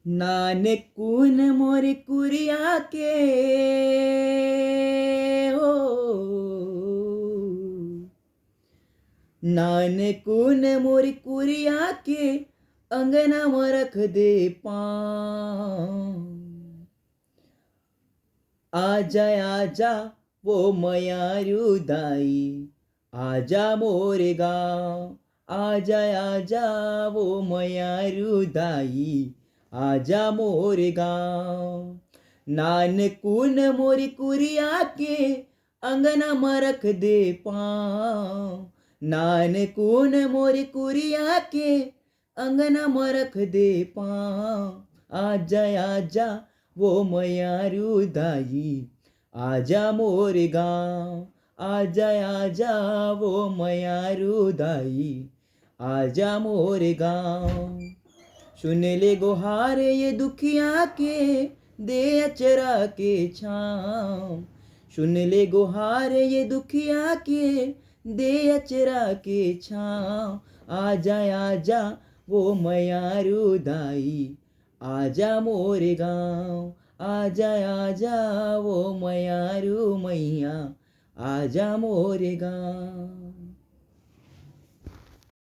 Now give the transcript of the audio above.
नानकुन मोर कुरिया के हो, नानकुन मोर कुरिया के अंगना में रख दे पाँव। आजा आजा वो मयारू दाई, आजा मोरे गाँव। आजा आजा वो मयारू दाई, आजा मोरे गाँव। नानकुन मोरी कुरिया के अंगना में रख दे पाँव। नानकुन मोरी कुरिया के अंगना में रख दे पाँव। आजा आजा वो मयारू दाई, आजा मोरे गाँव। आजा आजा वो मयारू दाई, आजा मोरे गाँव। सुन ले गुहार ये दुखिया के, दे अचरा के छाँव। सुन ले गुहार ये दुखिया के, दे अचरा के छाँव। आजा आजा वो मयारू दाई, आजा मोरे गाँव। आजा आजा वो मयारू मैया, आजा मोरे गाँव।